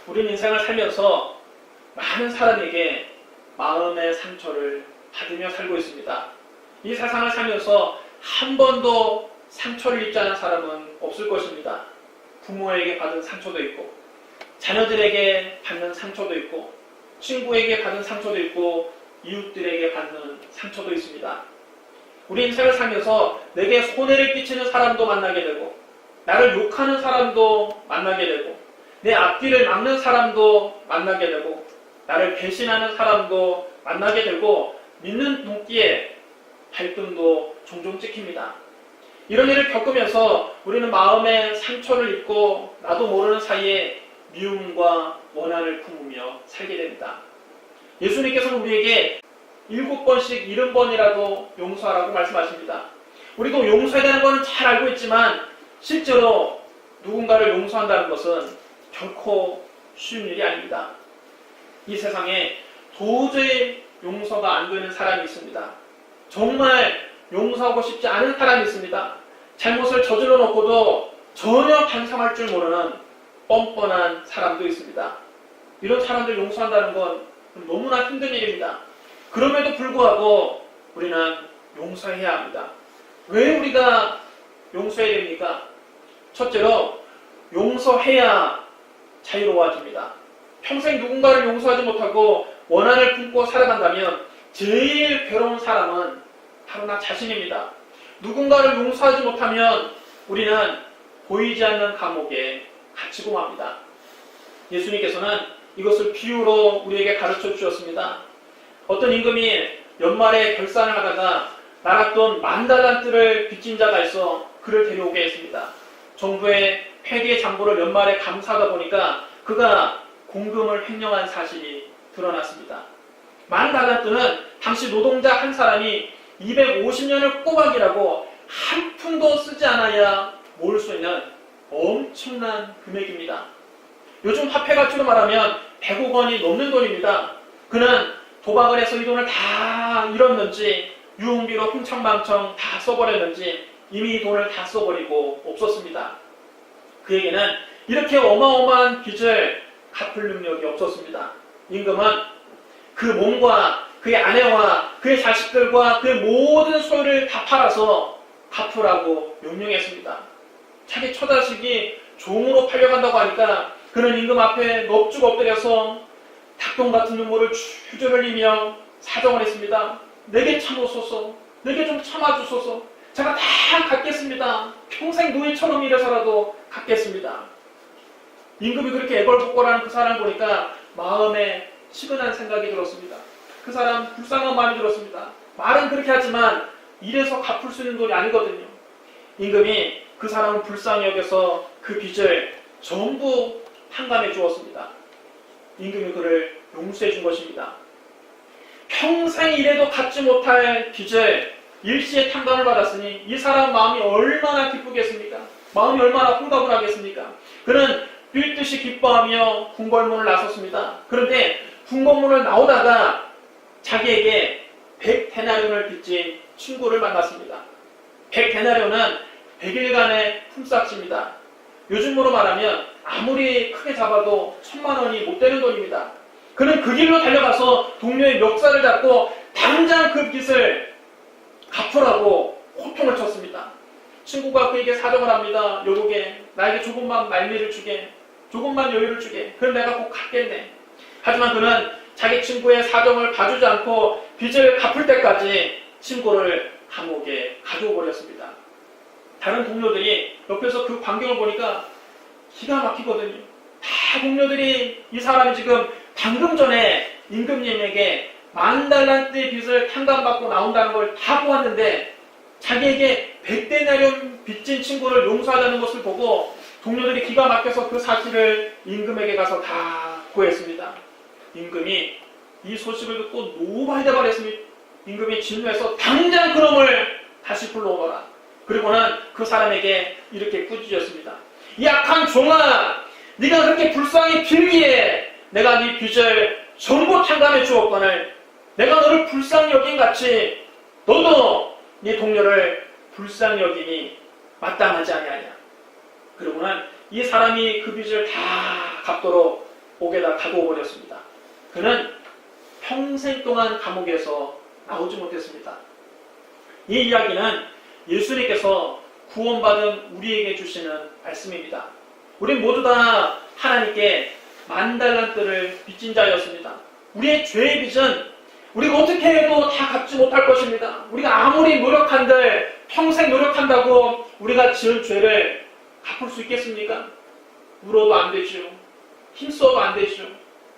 우리는 인생을 살면서 많은 사람에게 마음의 상처를 받으며 살고 있습니다. 이 세상을 살면서 한 번도 상처를 입지 않은 사람은 없을 것입니다. 부모에게 받은 상처도 있고, 자녀들에게 받는 상처도 있고, 친구에게 받은 상처도 있고, 이웃들에게 받는 상처도 있습니다. 우리 인생을 살면서 내게 손해를 끼치는 사람도 만나게 되고, 나를 욕하는 사람도 만나게 되고, 내 앞길을 막는 사람도 만나게 되고, 나를 배신하는 사람도 만나게 되고, 믿는 동기에 갈등도 종종 찍힙니다. 이런 일을 겪으면서 우리는 마음에 상처를 입고 나도 모르는 사이에 미움과 원한을 품으며 살게 됩니다. 예수님께서는 우리에게 7번씩 70번이라도 용서하라고 말씀하십니다. 우리도 용서해야 되는 것은 잘 알고 있지만 실제로 누군가를 용서한다는 것은 결코 쉬운 일이 아닙니다. 이 세상에 도저히 용서가 안 되는 사람이 있습니다. 정말 용서하고 싶지 않은 사람이 있습니다. 잘못을 저질러 놓고도 전혀 반성할 줄 모르는 뻔뻔한 사람도 있습니다. 이런 사람들 용서한다는 건 너무나 힘든 일입니다. 그럼에도 불구하고 우리는 용서해야 합니다. 왜 우리가 용서해야 됩니까? 첫째로 용서해야 자유로워집니다. 평생 누군가를 용서하지 못하고 원한을 품고 살아간다면 제일 괴로운 사람은 바로 나 자신입니다. 누군가를 용서하지 못하면 우리는 보이지 않는 감옥에 갇히고 맙니다. 예수님께서는 이것을 비유로 우리에게 가르쳐 주셨습니다. 어떤 임금이 연말에 결산을 하다가 나랏돈 10,000달란트를 빚진 자가 있어 그를 데려오게 했습니다. 정부의 회계 장부를 연말에 감사하다 보니까 그가 공금을 횡령한 사실이 드러났습니다. 10,000달란트는 당시 노동자 한 사람이 250년을 꼬박 일하고 한 푼도 쓰지 않아야 모을 수 있는 엄청난 금액입니다. 요즘 화폐 가치로 말하면 100억 원이 넘는 돈입니다. 그는 도박을 해서 이 돈을 다 잃었는지 유흥비로 흥청망청 다 써버렸는지 이미 이 돈을 다 써버리고 없었습니다. 그에게는 이렇게 어마어마한 빚을 갚을 능력이 없었습니다. 임금은 그 몸과 그의 아내와 그의 자식들과 그의 모든 소유를 다 팔아서 갚으라고 명령했습니다. 자기 처자식이 종으로 팔려간다고 하니까 그는 임금 앞에 넙죽 엎드려서 닭똥 같은 눈물을 줄줄 흘리며 사정을 했습니다. 내게 참으소서, 내게 좀 참아주소서, 제가 다 갚겠습니다. 평생 노예처럼 일해서라도 갚겠습니다. 임금이 그렇게 애걸복걸하는 그 사람을 보니까 마음에 치근한 생각이 들었습니다. 그 사람 불쌍한 마음이 들었습니다. 말은 그렇게 하지만 이래서 갚을 수 있는 돈이 아니거든요. 임금이 그 사람을 불쌍히 여겨서 그 빚을 전부 탕감해 주었습니다. 임금이 그를 용서해 준 것입니다. 평생 일해도 갚지 못할 빚을 일시에 탕감을 받았으니 이 사람 마음이 얼마나 기쁘겠습니까? 마음이 얼마나 홀가분하겠습니까? 그는 뛸 듯이 기뻐하며 궁궐문을 나섰습니다. 그런데 궁궐문을 나오다가 자기에게 100데나리온을 빚진 친구를 만났습니다. 100데나리온은 100일간의 품삯입니다. 요즘으로 말하면 아무리 크게 잡아도 1000만 원이 못 되는 돈입니다. 그는 그 길로 달려가서 동료의 멱살을 잡고 당장 그 빚을 갚으라고 호통을 쳤습니다. 친구가 그에게 사정을 합니다. 여보게, 나에게 조금만 말미를 주게, 조금만 여유를 주게, 그럼 내가 꼭 갚겠네. 하지만 그는 자기 친구의 사정을 봐주지 않고 빚을 갚을 때까지 친구를 감옥에 가두어 버렸습니다. 다른 동료들이 옆에서 그 광경을 보니까 기가 막히거든요. 다 동료들이 이 사람이 지금 방금 전에 임금님에게 10,000달란트의 빚을 탕감받고 나온다는 걸 다 보았는데 자기에게 100데나리온 빚진 친구를 용서하자는 것을 보고 동료들이 기가 막혀서 그 사실을 임금에게 가서 다 고했습니다. 임금이 이 소식을 듣고 노발이 돼버렸습니다. 임금이 진노해서 당장 그놈을 다시 불러오거라. 그리고는 그 사람에게 이렇게 꾸짖었습니다. 이 악한 종아, 네가 그렇게 불쌍히 빌기에 내가 네 빚을 전부 탕감해 주었거늘 내가 너를 불쌍히 여긴 같이 너도 네 동료를 불쌍히 여기니 마땅하지 아니하냐. 그리고는 이 사람이 그 빚을 다 갚도록 옥에다 가두어 버렸습니다. 그는 평생 동안 감옥에서 나오지 못했습니다. 이 이야기는 예수님께서 구원받은 우리에게 주시는 말씀입니다. 우리 모두 다 하나님께 10,000달란트를 빚진 자였습니다. 우리의 죄의 빚은 우리가 어떻게 해도 다 갚지 못할 것입니다. 우리가 아무리 노력한들 평생 노력한다고 우리가 지은 죄를 갚을 수 있겠습니까? 울어도 안 되죠. 힘써도 안 되죠.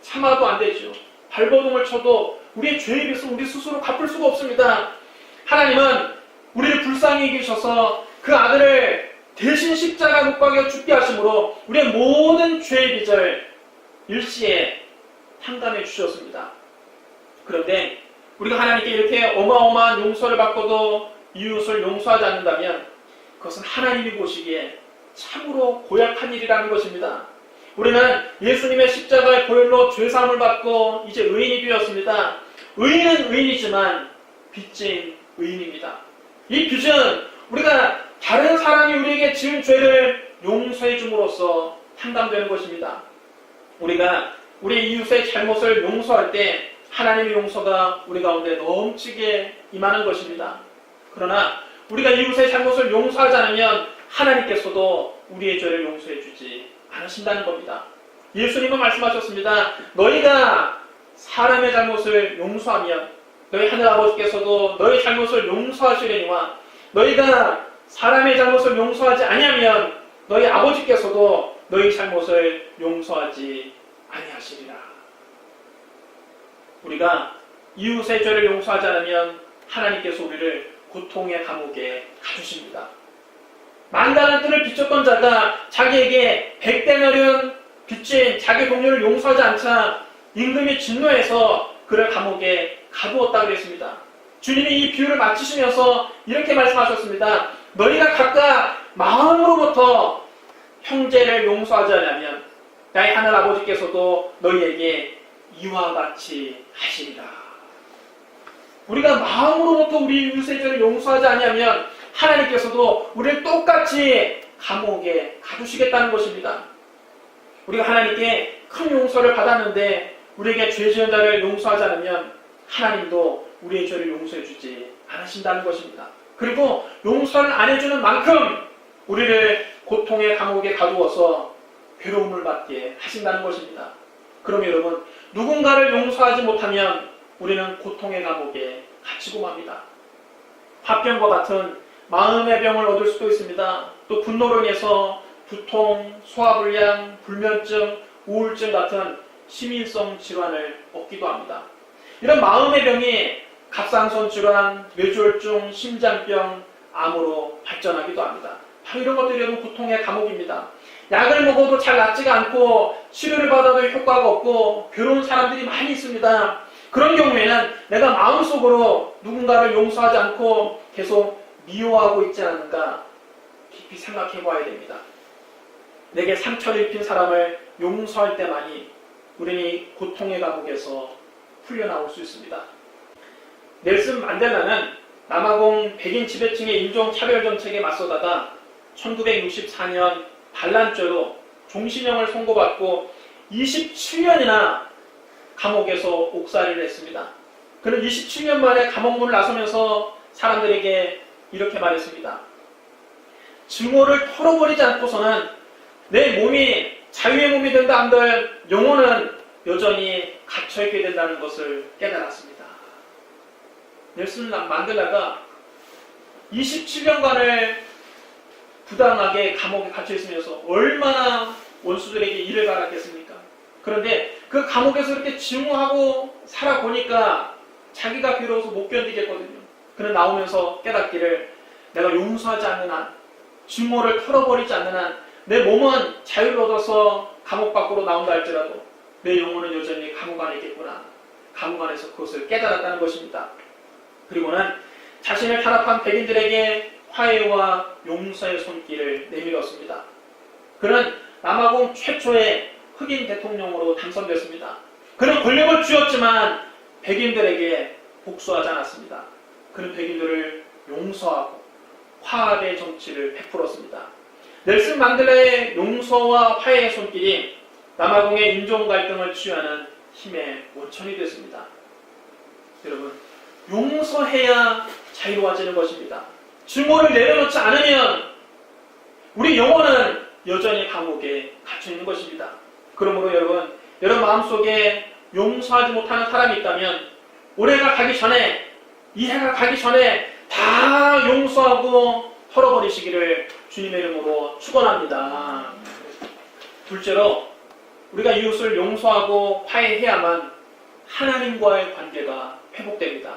참아도 안 되죠. 발버둥을 쳐도 우리의 죄에 비해서 우리 스스로 갚을 수가 없습니다. 하나님은 우리를 불쌍히 여기셔서 그 아들을 대신 십자가 못 박여 죽게 하심으로 우리의 모든 죄의 빚을 일시에 탕감해 주셨습니다. 그런데 우리가 하나님께 이렇게 어마어마한 용서를 받고도 이웃을 용서하지 않는다면 그것은 하나님이 보시기에 참으로 고약한 일이라는 것입니다. 우리는 예수님의 십자가의 보혈로 죄사함을 받고 이제 의인이 되었습니다. 의인은 의인이지만 빚진 의인입니다. 이 빚은 우리가 다른 사람이 우리에게 지은 죄를 용서해 줌으로써 탕감되는 것입니다. 우리가 우리 이웃의 잘못을 용서할 때 하나님의 용서가 우리 가운데 넘치게 임하는 것입니다. 그러나 우리가 이웃의 잘못을 용서하지 않으면 하나님께서도 우리의 죄를 용서해 주지 않으신다는 겁니다. 예수님은 말씀하셨습니다. 너희가 사람의 잘못을 용서하면 너희 하늘 아버지께서도 너희 잘못을 용서하시려니와 너희가 사람의 잘못을 용서하지 아니하면 너희 아버지께서도 너희 잘못을 용서하지 아니하시리라. 우리가 이웃의 죄를 용서하지 않으면 하나님께서 우리를 고통의 감옥에 가두십니다. 10,000달란트를 빚졌던 자가 자기에게 100데나리온 빚진 자기 동료를 용서하지 않자 임금이 진노해서 그를 감옥에 가두었다고 했습니다. 주님이 이 비유를 마치시면서 이렇게 말씀하셨습니다. 너희가 각각 마음으로부터 형제를 용서하지 않으면 나의 하늘 아버지께서도 너희에게 이와 같이 하시리라. 우리가 마음으로부터 우리 이웃의 죄를 용서하지 아니하면 하나님께서도 우리를 똑같이 감옥에 가두시겠다는 것입니다. 우리가 하나님께 큰 용서를 받았는데 우리에게 죄 지은 자를 용서하지 않으면 하나님도 우리의 죄를 용서해 주지 않으신다는 것입니다. 그리고 용서를 안 해주는 만큼 우리를 고통의 감옥에 가두어서 괴로움을 받게 하신다는 것입니다. 그럼 여러분, 누군가를 용서하지 못하면 우리는 고통의 감옥에 갇히고 맙니다. 화병과 같은 마음의 병을 얻을 수도 있습니다. 또 분노로 인해서 두통, 소화불량, 불면증, 우울증 같은 심인성 질환을 얻기도 합니다. 이런 마음의 병이 갑상선 질환, 뇌졸중, 심장병, 암으로 발전하기도 합니다. 바로 이런 것들이 여러분 고통의 감옥입니다. 약을 먹어도 잘 낫지가 않고 치료를 받아도 효과가 없고 괴로운 사람들이 많이 있습니다. 그런 경우에는 내가 마음속으로 누군가를 용서하지 않고 계속 미워하고 있지 않은가 깊이 생각해 봐야 됩니다. 내게 상처를 입힌 사람을 용서할 때만이 우리는 고통의 감옥에서 풀려나올 수 있습니다. 넬슨 만델라는 남아공 백인 지배층의 인종차별 정책에 맞서다가 1964년 반란죄로 종신형을 선고받고 27년이나 감옥에서 옥살이를 했습니다. 그는 27년 만에 감옥문을 나서면서 사람들에게 이렇게 말했습니다. 증오를 털어버리지 않고서는 내 몸이 자유의 몸이 된다 한들 영혼은 여전히 갇혀있게 된다는 것을 깨달았습니다. 넬슨 만델라가 27년간을 부당하게 감옥에 갇혀있으면서 얼마나 원수들에게 이를 갈았겠습니까? 그런데 그 감옥에서 이렇게 증오하고 살아보니까 자기가 괴로워서 못 견디겠거든요. 그는 나오면서 깨닫기를 내가 용서하지 않는 한, 증오를 털어버리지 않는 한 내 몸은 자유를 얻어서 감옥 밖으로 나온다 할지라도 내 영혼은 여전히 감옥 안에 있겠구나. 감옥 안에서 그것을 깨달았다는 것입니다. 그리고는 자신을 탄압한 백인들에게 화해와 용서의 손길을 내밀었습니다. 그는 남아공 최초의 흑인 대통령으로 당선됐습니다. 그는 권력을 쥐었지만 백인들에게 복수하지 않았습니다. 그는 백인들을 용서하고 화합의 정치를 베풀었습니다. 넬슨 만델라의 용서와 화해의 손길이 남아공의 인종 갈등을 치유하는 힘의 원천이 됐습니다. 여러분, 용서해야 자유로워지는 것입니다. 증오를 내려놓지 않으면 우리 영혼은 여전히 감옥에 갇혀 있는 것입니다. 그러므로 여러분 마음속에 용서하지 못하는 사람이 있다면 올해가 가기 전에, 이 해가 가기 전에 다 용서하고 털어버리시기를 주님의 이름으로 축원합니다. 둘째로, 우리가 이웃을 용서하고 화해해야만 하나님과의 관계가 회복됩니다.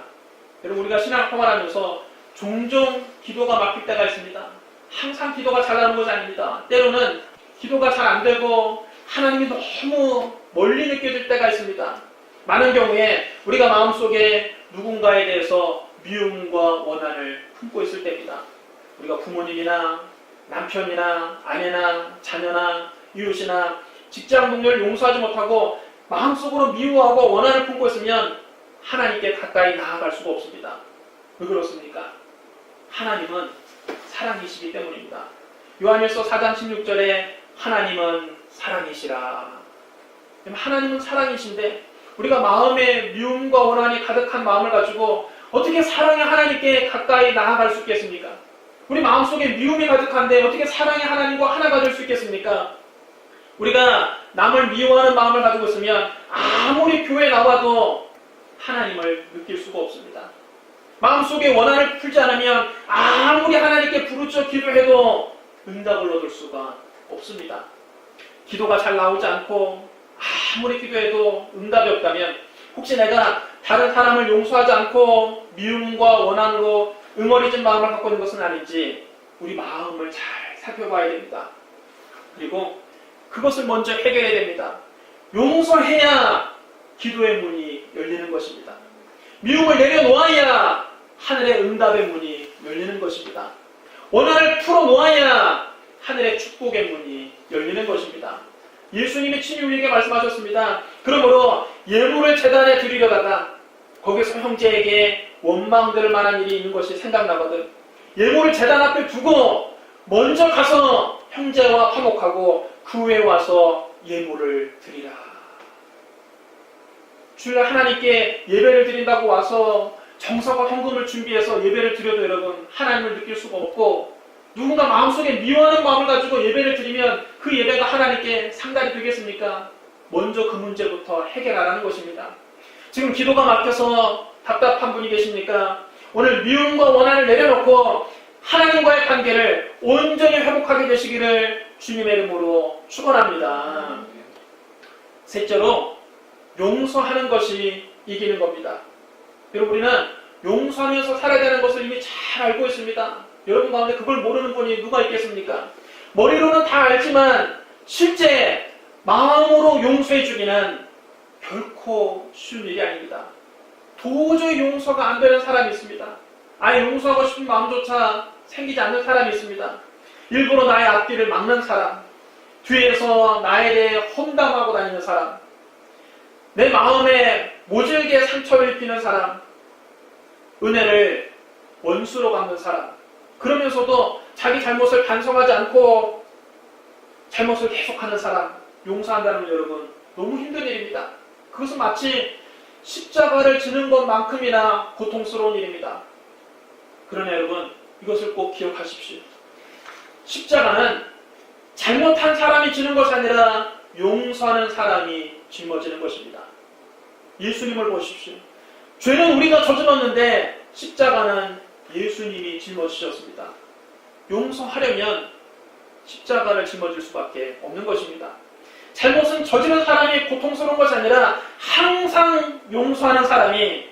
여러분, 우리가 신앙생활 하면서 종종 기도가 막힐 때가 있습니다. 항상 기도가 잘 나오는 것이 아닙니다. 때로는 기도가 잘 안 되고 하나님이 너무 멀리 느껴질 때가 있습니다. 많은 경우에 우리가 마음속에 누군가에 대해서 미움과 원한을 품고 있을 때입니다. 우리가 부모님이나 남편이나 아내나 자녀나 이웃이나 직장 동료를 용서하지 못하고 마음속으로 미워하고 원한을 품고 있으면 하나님께 가까이 나아갈 수가 없습니다. 왜 그렇습니까? 하나님은 사랑이시기 때문입니다. 요한일서 4장 16절에 하나님은 사랑이시라. 하나님은 사랑이신데 우리가 마음에 미움과 원한이 가득한 마음을 가지고 어떻게 사랑의 하나님께 가까이 나아갈 수 있겠습니까? 우리 마음속에 미움이 가득한데 어떻게 사랑의 하나님과 하나가 될 수 있겠습니까? 우리가 남을 미워하는 마음을 가지고 있으면 아무리 교회에 나와도 하나님을 느낄 수가 없습니다. 마음속에 원한을 풀지 않으면 아무리 하나님께 부르짖어 기도해도 응답을 얻을 수가 없습니다. 기도가 잘 나오지 않고 아무리 기도해도 응답이 없다면 혹시 내가 다른 사람을 용서하지 않고 미움과 원한으로 응어리진 마음을 갖고 있는 것은 아닌지 우리 마음을 잘 살펴봐야 됩니다. 그리고 그것을 먼저 해결해야 됩니다. 용서해야 기도의 문이 열리는 것입니다. 미움을 내려놓아야 하늘의 응답의 문이 열리는 것입니다. 원한을 풀어놓아야 하늘의 축복의 문이 열리는 것입니다. 예수님이 친히 우리에게 말씀하셨습니다. 그러므로 예물을 제단에 드리려다가 거기서 형제에게 원망될 만한 일이 있는 것이 생각나거든 예물을 제단 앞에 두고 먼저 가서 형제와 화목하고 그 후에 와서 예물을 드리라. 주일 하나님께 예배를 드린다고 와서 정성과 헌금을 준비해서 예배를 드려도 여러분 하나님을 느낄 수가 없고 누군가 마음속에 미워하는 마음을 가지고 예배를 드리면 그 예배가 하나님께 상달이 되겠습니까? 먼저 그 문제부터 해결하라는 것입니다. 지금 기도가 막혀서 답답한 분이 계십니까? 오늘 미움과 원한을 내려놓고 하나님과의 관계를 온전히 회복하게 되시기를 주님의 이름으로 축원합니다. 셋째로 용서하는 것이 이기는 겁니다. 여러분 우리는 용서하면서 살아야 되는 것을 이미 잘 알고 있습니다. 여러분 가운데 그걸 모르는 분이 누가 있겠습니까? 머리로는 다 알지만 실제 마음으로 용서해 주기는 결코 쉬운 일이 아닙니다. 도저히 용서가 안 되는 사람이 있습니다. 아예 용서하고 싶은 마음조차 생기지 않는 사람이 있습니다. 일부러 나의 앞뒤를 막는 사람, 뒤에서 나에 대해 험담하고 다니는 사람, 내 마음에 모질게 상처를 입히는 사람, 은혜를 원수로 갚는 사람, 그러면서도 자기 잘못을 반성하지 않고 잘못을 계속하는 사람, 용서한다는 건 여러분 너무 힘든 일입니다. 그것은 마치 십자가를 지는 것만큼이나 고통스러운 일입니다. 그러나 여러분 이것을 꼭 기억하십시오. 십자가는 잘못한 사람이 지는 것이 아니라 용서하는 사람이 짊어지는 것입니다. 예수님을 보십시오. 죄는 우리가 저질렀는데 십자가는 예수님이 짊어지셨습니다. 용서하려면 십자가를 짊어질 수밖에 없는 것입니다. 잘못은 저지른 사람이 고통스러운 것이 아니라 항상 용서하는 사람이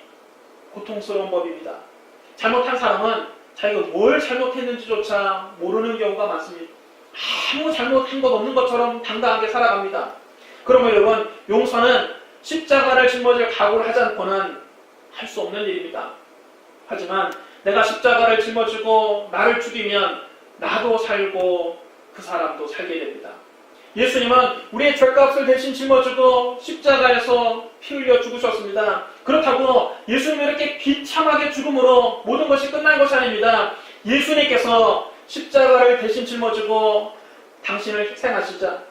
고통스러운 법입니다. 잘못한 사람은 자기가 뭘 잘못했는지조차 모르는 경우가 많습니다. 아무 잘못한 것 없는 것처럼 당당하게 살아갑니다. 그러면 여러분 용서는 십자가를 짊어질 각오를 하지 않고는 할 수 없는 일입니다. 하지만 내가 십자가를 짊어지고 나를 죽이면 나도 살고 그 사람도 살게 됩니다. 예수님은 우리의 죄값을 대신 짊어지고 십자가에서 피 흘려 죽으셨습니다. 그렇다고 예수님이 이렇게 비참하게 죽음으로 모든 것이 끝난 것이 아닙니다. 예수님께서 십자가를 대신 짊어지고 당신을 희생하시자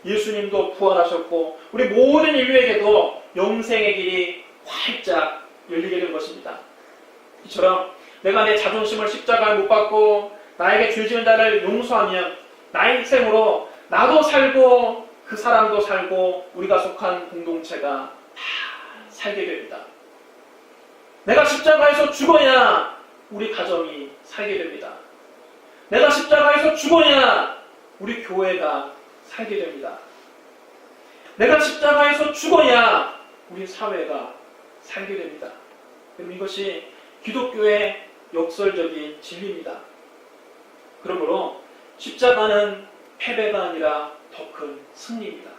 예수님도 부활하셨고 우리 모든 인류에게도 영생의 길이 활짝 열리게 된 것입니다. 이처럼 내가 내 자존심을 십자가에 못 박고 나에게 죄 지은 자를 용서하면 나의 인생으로 나도 살고 그 사람도 살고 우리가 속한 공동체가 다 살게 됩니다. 내가 십자가에서 죽어야 우리 가정이 살게 됩니다. 내가 십자가에서 죽어야 우리 교회가 살게 됩니다. 내가 십자가에서 죽어야 우리 사회가 살게 됩니다. 그럼 이것이 기독교의 역설적인 진리입니다. 그러므로 십자가는 패배가 아니라 더 큰 승리입니다.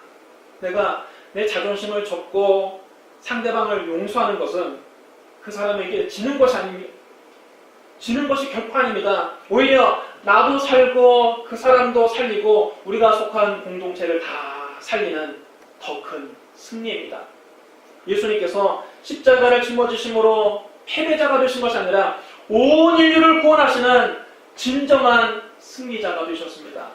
내가 내 자존심을 접고 상대방을 용서하는 것은 그 사람에게 지는 것이 아닙니다. 지는 것이 결코 아닙니다. 오히려 나도 살고 그 사람도 살리고 우리가 속한 공동체를 다 살리는 더 큰 승리입니다. 예수님께서 십자가를 짊어지심으로 패배자가 되신 것이 아니라 온 인류를 구원하시는 진정한 승리자가 되셨습니다.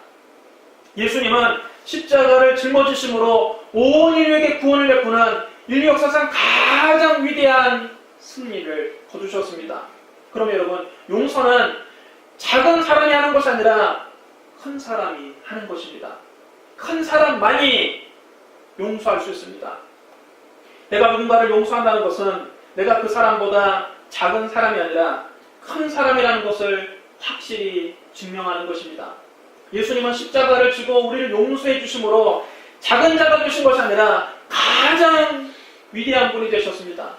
예수님은 십자가를 짊어지심으로 온 인류에게 구원을 베푸는 인류 역사상 가장 위대한 승리를 거두셨습니다. 그럼 여러분, 용서는 작은 사람이 하는 것이 아니라 큰 사람이 하는 것입니다. 큰 사람만이 용서할 수 있습니다. 내가 누군가를 용서한다는 것은 내가 그 사람보다 작은 사람이 아니라 큰 사람이라는 것을 확실히 증명하는 것입니다. 예수님은 십자가를 지고 우리를 용서해 주심으로 작은 자가 되신 것이 아니라 가장 위대한 분이 되셨습니다.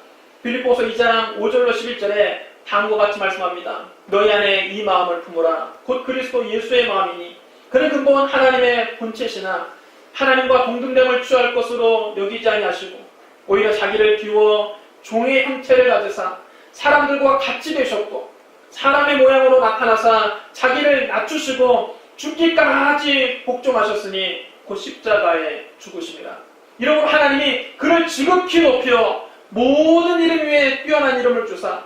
빌립보서 2장 5절로 11절에 다음과 같이 말씀합니다. 너희 안에 이 마음을 품으라. 곧 그리스도 예수의 마음이니 그는 근본 하나님의 본체시나 하나님과 동등됨을 취할 것으로 여기지 아니하시고 오히려 자기를 비워 종의 형체를 가지사 사람들과 같이 되셨고 사람의 모양으로 나타나사 자기를 낮추시고 죽기까지 복종하셨으니 곧 십자가에 죽으심이라. 이러므로 하나님이 그를 지극히 높여 모든 이름 위에 뛰어난 이름을 주사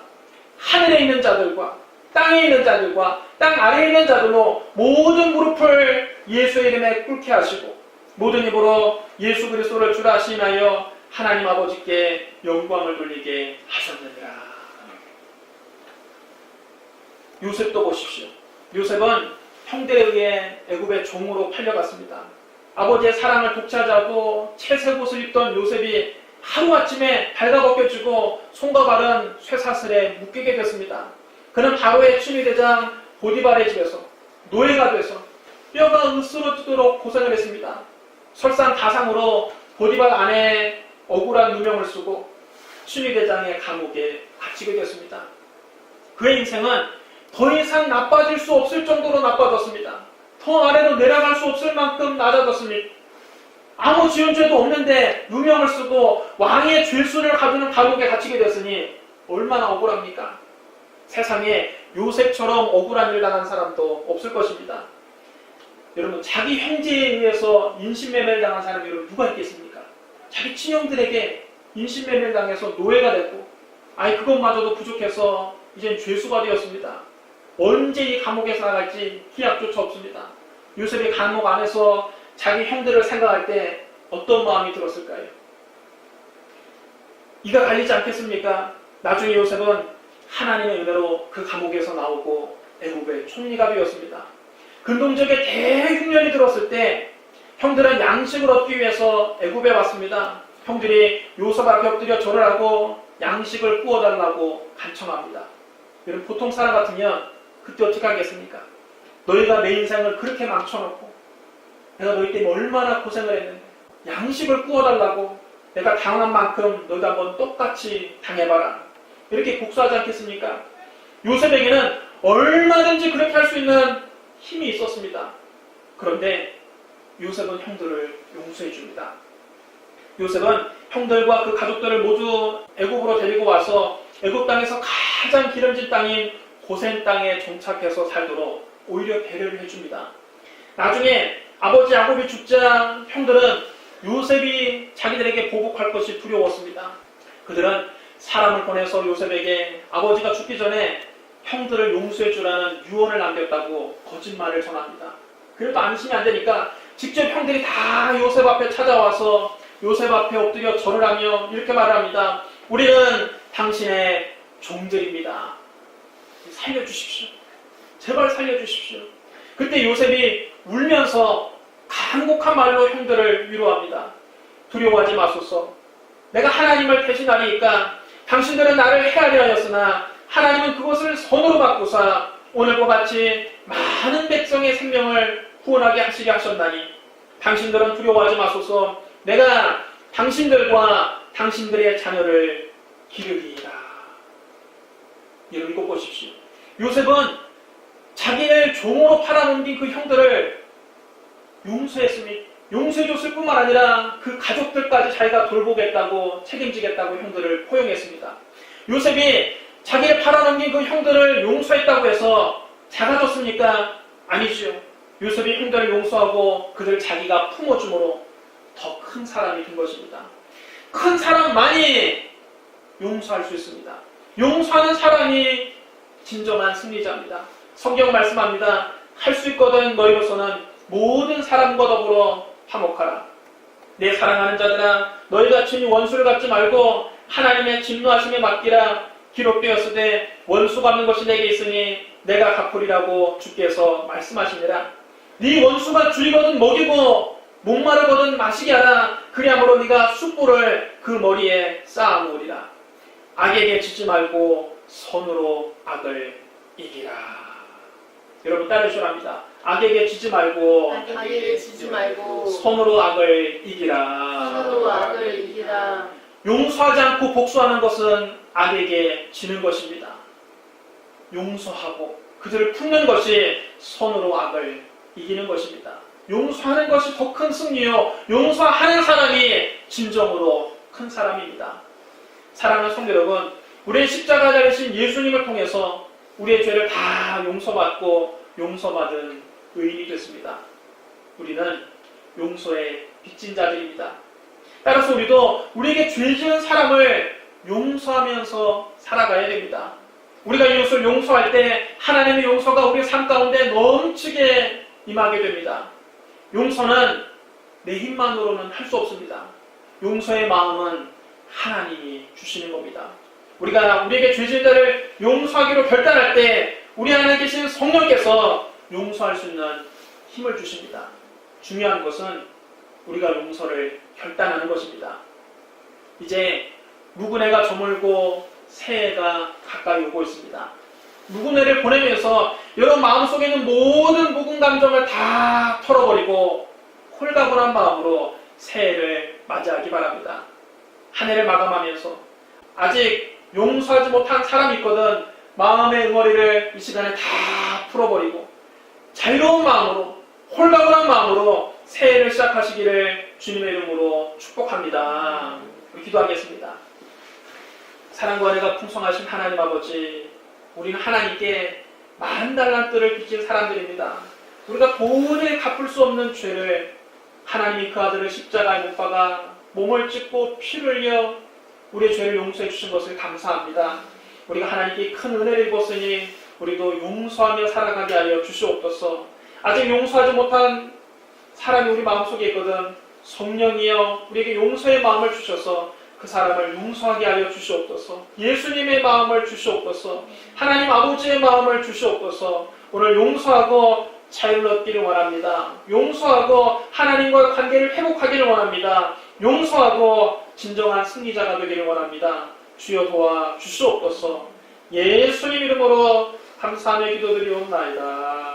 하늘에 있는 자들과 땅에 있는 자들과 땅 아래에 있는 자들로 모든 무릎을 예수의 이름에 꿇게 하시고 모든 입으로 예수 그리스도를 주라 시인하여 하나님 아버지께 영광을 돌리게 하셨느니라. 요셉도 보십시오. 요셉은 형들에 의해 애굽의 종으로 팔려갔습니다. 아버지의 사랑을 독차지하고 채색 옷을 입던 요셉이 하루아침에 발가벗겨지고 손과 발은 쇠사슬에 묶이게 됐습니다. 그는 바로의 취미대장 보디발의 집에서 노예가 돼서 뼈가 으스러지도록 고생을 했습니다. 설상가상으로 보디발 아내의 억울한 누명을 쓰고 취미대장의 감옥에 갇히게 됐습니다. 그의 인생은 더 이상 나빠질 수 없을 정도로 나빠졌습니다. 더 아래로 내려갈 수 없을 만큼 낮아졌습니다. 아무 지은 죄도 없는데 누명을 쓰고 왕의 죄수를 가두는 감옥에 갇히게 됐으니 얼마나 억울합니까? 세상에 요셉처럼 억울한 일 당한 사람도 없을 것입니다. 여러분, 자기 형제에 의해서 인신매매를 당한 사람이 여러분 누가 있겠습니까? 자기 친형들에게 인신매매를 당해서 노예가 됐고 그것마저도 부족해서 이젠 죄수가 되었습니다. 언제 이 감옥에서 나갈지 기약조차 없습니다. 요셉이 감옥 안에서 자기 형들을 생각할 때 어떤 마음이 들었을까요? 이가 갈리지 않겠습니까? 나중에 요셉은 하나님의 은혜로 그 감옥에서 나오고 애굽의 총리가 되었습니다. 근동적의 대흉년이 들었을 때 형들은 양식을 얻기 위해서 애굽에 왔습니다. 형들이 요셉 앞에 엎드려 절을 하고 양식을 구워달라고 간청합니다. 여러분, 보통 사람 같으면 그때 어떻게 하겠습니까? 너희가 내 인생을 그렇게 망쳐놓고 내가 너희 때문에 얼마나 고생을 했는데 양식을 구워달라고 내가 당한 만큼 너희도 한번 똑같이 당해봐라. 이렇게 복수하지 않겠습니까? 요셉에게는 얼마든지 그렇게 할 수 있는 힘이 있었습니다. 그런데 요셉은 형들을 용서해 줍니다. 요셉은 형들과 그 가족들을 모두 애굽으로 데리고 와서 애굽 땅에서 가장 기름진 땅인 고센 땅에 정착해서 살도록 오히려 배려를 해줍니다. 나중에 아버지 야곱이 죽자 형들은 요셉이 자기들에게 보복할 것이 두려웠습니다. 그들은 사람을 보내서 요셉에게 아버지가 죽기 전에 형들을 용서해 주라는 유언을 남겼다고 거짓말을 전합니다. 그래도 안심이 안 되니까 직접 형들이 다 요셉 앞에 찾아와서 요셉 앞에 엎드려 절을 하며 이렇게 말합니다. 우리는 당신의 종들입니다. 살려주십시오. 제발 살려주십시오. 그때 요셉이 울면서 간곡한 말로 형들을 위로합니다. 두려워하지 마소서. 내가 하나님을 대신하리니까 당신들은 나를 헤아려 하였으나 하나님은 그것을 선으로 바꾸사 오늘과 같이 많은 백성의 생명을 구원하게 하시게 하셨나니 당신들은 두려워하지 마소서. 내가 당신들과 당신들의 자녀를 기르리이다. 여러분 이거 보십시오. 요셉은 자기를 종으로 팔아넘긴 그 형들을 용서했으니 용서해줬을 뿐만 아니라 그 가족들까지 자기가 돌보겠다고 책임지겠다고 형들을 포용했습니다. 요셉이 자기를 팔아넘긴 그 형들을 용서했다고 해서 작아졌습니까? 아니죠. 요셉이 형들을 용서하고 그들 자기가 품어줌으로 더 큰 사람이 된 것입니다. 큰 사람만이 용서할 수 있습니다. 용서하는 사람이 진정한 승리자입니다. 성경 말씀합니다. 할 수 있거든 너희로서는 모든 사람과 더불어 화목하라. 내 사랑하는 자들아 너희가 친히 원수를 갚지 말고 하나님의 진노하심에 맡기라. 기록되었으되 원수 갚는 것이 내게 있으니 내가 갚으리라고 주께서 말씀하시니라. 네 원수가 줄이거든 먹이고 목마르거든 마시게 하라. 그리함으로 네가 숯불을 그 머리에 쌓아놓으리라. 악에게 지지 말고 선으로 악을 이기라. 여러분 따르시랍니다. 악에게 지지 말고 선으로 악을 이기라. 용서하지 않고 복수하는 것은 악에게 지는 것입니다. 용서하고 그들을 품는 것이 선으로 악을 이기는 것입니다. 용서하는 것이 더 큰 승리요. 용서하는 사람이 진정으로 큰 사람입니다. 사랑하는 성도 여러분, 우리의 십자가 자리신 예수님을 통해서 우리의 죄를 다 용서받고 용서받은 의인이 됐습니다. 우리는 용서의 빚진 자들입니다. 따라서 우리도 우리에게 죄 지은 사람을 용서하면서 살아가야 됩니다. 우리가 이웃을 용서할 때 하나님의 용서가 우리의 삶 가운데 넘치게 임하게 됩니다. 용서는 내 힘만으로는 할 수 없습니다. 용서의 마음은 하나님이 주시는 겁니다. 우리가 우리에게 죄 지은 자를 용서하기로 결단할 때 우리 안에 계신 성령께서 용서할 수 있는 힘을 주십니다. 중요한 것은 우리가 용서를 결단하는 것입니다. 이제 묵은 해가 저물고 새해가 가까이 오고 있습니다. 묵은 해를 보내면서 여러분 마음속에 있는 모든 묵은 감정을 다 털어버리고 홀가분한 마음으로 새해를 맞이하기 바랍니다. 한 해를 마감하면서 아직 용서하지 못한 사람이 있거든 마음의 응어리를 이 시간에 다 풀어버리고 자유로운 마음으로 홀가분한 마음으로 새해를 시작하시기를 주님의 이름으로 축복합니다. 기도하겠습니다. 사랑과 은혜가 풍성하신 하나님 아버지, 우리는 하나님께 만 달란트를 빚진 사람들입니다. 우리가 도저히 갚을 수 없는 죄를 하나님이 그 아들을 십자가에 못 박아 몸을 찢고 피를 흘려 우리의 죄를 용서해 주신 것을 감사합니다. 우리가 하나님께 큰 은혜를 입었으니 우리도 용서하며 살아가게 하여 주시옵소서. 아직 용서하지 못한 사람이 우리 마음속에 있거든 성령이여 우리에게 용서의 마음을 주셔서 그 사람을 용서하게 하여 주시옵소서. 예수님의 마음을 주시옵소서. 하나님 아버지의 마음을 주시옵소서. 오늘 용서하고 자유를 얻기를 원합니다. 용서하고 하나님과 관계를 회복하기를 원합니다. 용서하고 진정한 승리자가 되기를 원합니다. 주여 도와 주시옵소서. 예수님 이름으로 감사하며 기도드리옵나이다.